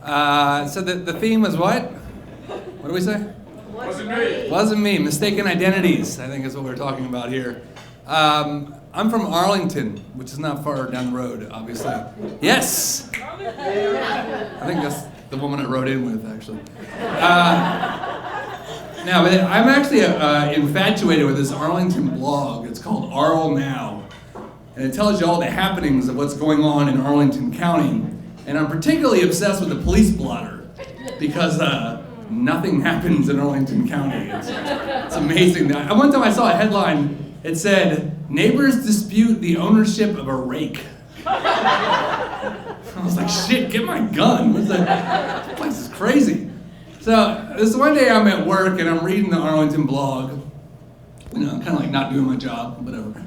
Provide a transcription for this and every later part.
So the theme was what? What do we say? Wasn't me. Wasn't me. Mistaken identities, I think is what we're talking about here. I'm from Arlington, which is not far down the road, obviously. Yes! I think that's the woman I wrote in with, actually. Now, I'm actually infatuated with this Arlington blog. It's called Arl Now. And it tells you all the happenings of what's going on in Arlington County. And I'm particularly obsessed with the police blotter because nothing happens in Arlington County. It's amazing. One time I saw a headline, it said, "Neighbors dispute the ownership of a rake." I was like, shit, get my gun. This place is crazy. So this one day I'm at work and I'm reading the Arlington blog. You know, kind of like not doing my job, whatever.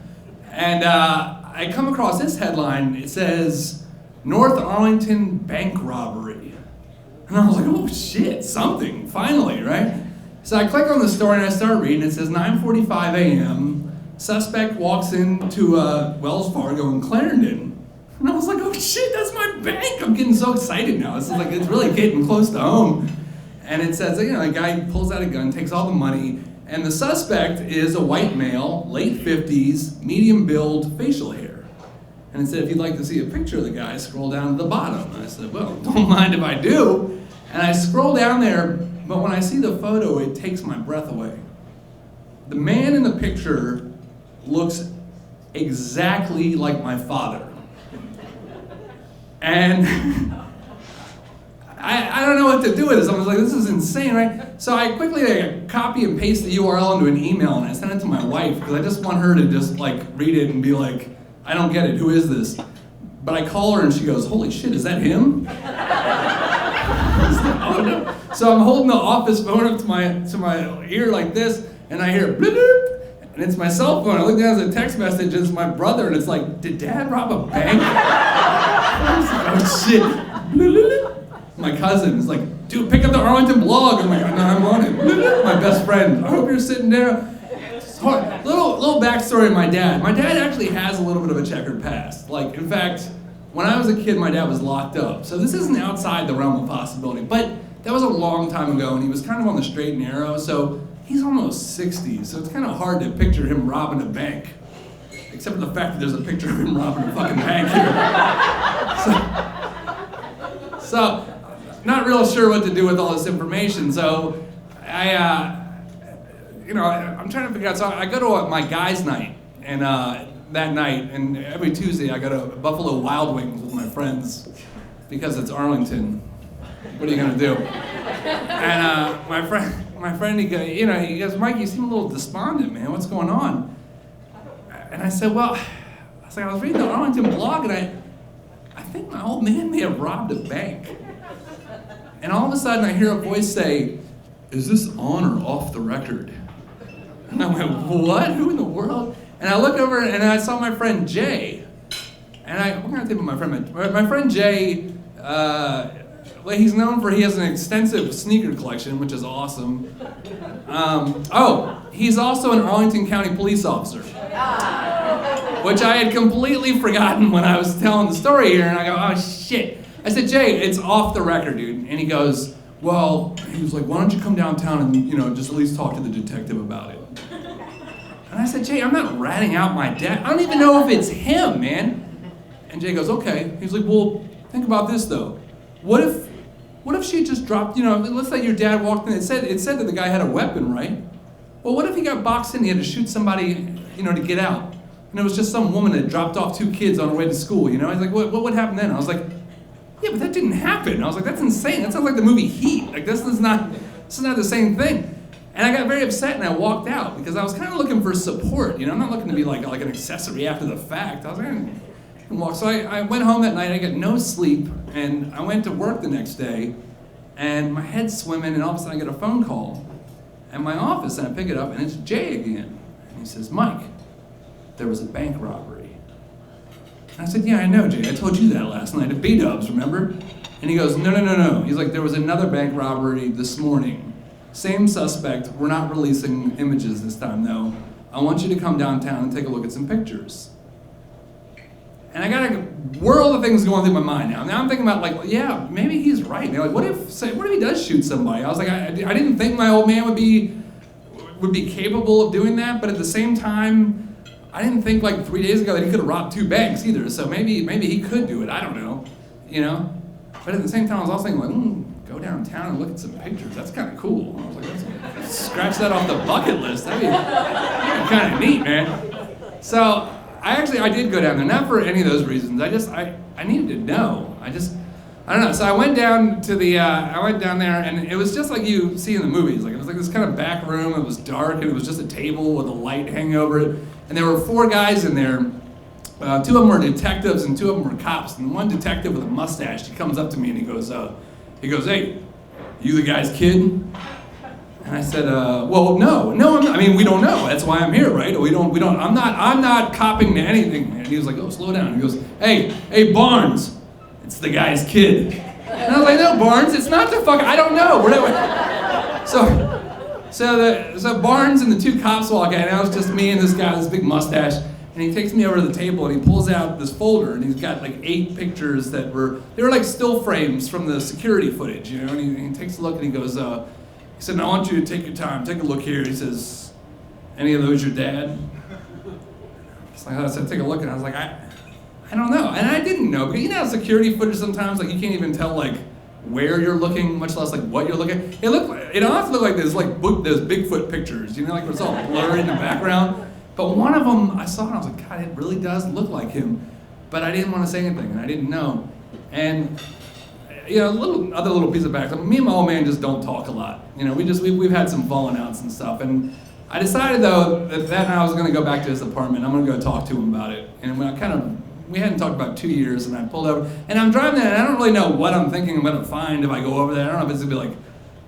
And I come across this headline. It says, "North Arlington bank robbery." And I was like, oh shit, something, finally, right? So I click on the story and I start reading. It says 9:45 a.m. Suspect walks into Wells Fargo in Clarendon. And I was like, oh shit, that's my bank. I'm getting so excited now. This is like, it's really getting close to home. And it says, you know, a guy pulls out a gun, takes all the money, and the suspect is a white male, late 50s, medium build, facial hair. And it said, if you'd like to see a picture of the guy, scroll down to the bottom. And I said, well, don't mind if I do. And I scroll down there, but when I see the photo, it takes my breath away. The man in the picture looks exactly like my father. And I don't know what to do with this. I was like, this is insane, right? So I quickly copy and paste the URL into an email and I sent it to my wife because I just want her to just like read it and be like, I don't get it, who is this? But I call her and she goes, holy shit, is that him? I was like, oh no. So I'm holding the office phone up to my ear like this and I hear bloop, bloop, and it's my cell phone. I look down at the text message, it's my brother and it's like, did Dad rob a bank? I was like, oh shit. Bloop, bloop, bloop. My cousin is like, dude, pick up the Arlington blog. I'm like, no, I'm on it. My best friend, I hope you're sitting there. Little backstory of my dad. My dad actually has a little bit of a checkered past. Like, in fact, when I was a kid, my dad was locked up. So this isn't outside the realm of possibility. But that was a long time ago, and he was kind of on the straight and narrow. So he's almost 60, so it's kind of hard to picture him robbing a bank. Except for the fact that there's a picture of him robbing a fucking bank here. So not real sure what to do with all this information, so I'm trying to figure out. So I go to my guys' night, and that night, and every Tuesday I go to Buffalo Wild Wings with my friends because it's Arlington. What are you gonna do? And my friend, he goes, Mike, you seem a little despondent, man. What's going on? And I said, well, I was reading the Arlington blog, and I think my old man may have robbed a bank. And all of a sudden I hear a voice say, is this on or off the record? And I went, what? Who in the world? And I look over and I saw my friend Jay. And what can I tell you about my friend? My friend Jay, he's known he has an extensive sneaker collection, which is awesome. He's also an Arlington County police officer, which I had completely forgotten when I was telling the story here. And I go, oh shit. I said, Jay, it's off the record, dude. And he goes, well, he was like, why don't you come downtown and, just at least talk to the detective about it. And I said, Jay, I'm not ratting out my dad. I don't even know if it's him, man. And Jay goes, okay. He's like, well, think about this, though. What if she just dropped, let's say your dad walked in. It said that the guy had a weapon, right? Well, what if he got boxed in and he had to shoot somebody, to get out? And it was just some woman that dropped off 2 kids on her way to school, He's like, what would happen then? I was like, yeah, but that didn't happen. I was like, that's insane. That sounds like the movie Heat. Like, this is not the same thing. And I got very upset and I walked out because I was kind of looking for support. I'm not looking to be like an accessory after the fact. I was going to walk. So I went home that night. I got no sleep, and I went to work the next day, and my head's swimming, and all of a sudden I get a phone call at my office, and I pick it up, and it's Jay again. And he says, Mike, there was a bank robbery. And I said, yeah, I know, Jay. I told you that last night at B-Dubs, remember? And he goes, no. He's like, there was another bank robbery this morning. Same suspect. We're not releasing images this time, though. I want you to come downtown and take a look at some pictures. And I gotta world of things going through my mind now. Now I'm thinking about like, yeah, maybe he's right. Like, what if he does shoot somebody? I was like, I didn't think my old man would be capable of doing that, but at the same time, I didn't think like 3 days ago that he could have robbed 2 banks either. So maybe he could do it. I don't know, you know. But at the same time, I was also thinking like, go downtown and look at some pictures. That's kind of cool. I was like, let's scratch that off the bucket list. That'd be kind of neat, man. So I did go down there, not for any of those reasons. I needed to know. I don't know. So I went down to I went down there, and it was just like you see in the movies. Like it was like this kind of back room. It was dark, and it was just a table with a light hanging over it. And there were 4 guys in there. 2 of them were detectives, and 2 of them were cops. And one detective with a mustache, he comes up to me and he goes, "Hey, you the guy's kid?" And I said, "Well, no. I mean, we don't know. That's why I'm here, right? We don't. I'm not copping to anything." And he was like, "Oh, slow down." He goes, "Hey, Barnes, it's the guy's kid." And I was like, "No, Barnes, it's not the fuck. I don't know." So Barnes and the 2 cops walk in, and it was just me and this guy with this big mustache. And he takes me over to the table and he pulls out this folder and he's got like 8 pictures they were like still frames from the security footage, you know. And he takes a look and he goes, he said, "Now I want you to take your time, take a look here." He says, "Any of those your dad?" So I said, take a look, and I was like, I don't know. And I didn't know, because you know how security footage sometimes, like you can't even tell like where you're looking, much less like what you're looking. It honestly looked like those Bigfoot pictures, you know, like where it's all blurry in the background. But one of them, I saw it, and I was like, God, it really does look like him. But I didn't want to say anything, and I didn't know. And, you know, other little piece of background. Me and my old man just don't talk a lot. You know, we've had some falling outs and stuff. And I decided, though, that night I was going to go back to his apartment. I'm going to go talk to him about it. And when we hadn't talked about 2 years, and I pulled over. And I'm driving there, and I don't really know what I'm thinking I'm going to find if I go over there. I don't know if it's going to be like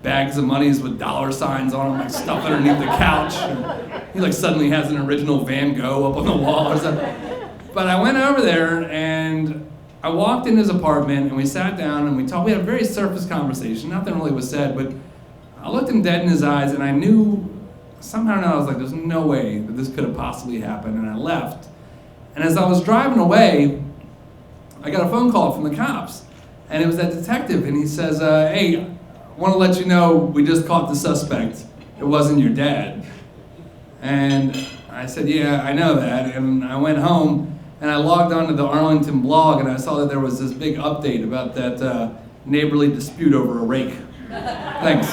bags of monies with dollar signs on them, like stuff underneath the couch. Or he like suddenly has an original Van Gogh up on the wall or something. But I went over there and I walked in his apartment and we sat down and we talked. We had a very surface conversation. Nothing really was said, but I looked him dead in his eyes and I knew somehow or another I was like, there's no way that this could have possibly happened. And I left. And as I was driving away, I got a phone call from the cops. And it was that detective, and he says, "Hey, I want to let you know we just caught the suspect. It wasn't your dad." And I said, "Yeah, I know that." And I went home and I logged onto the Arlington blog and I saw that there was this big update about that neighborly dispute over a rake. Thanks.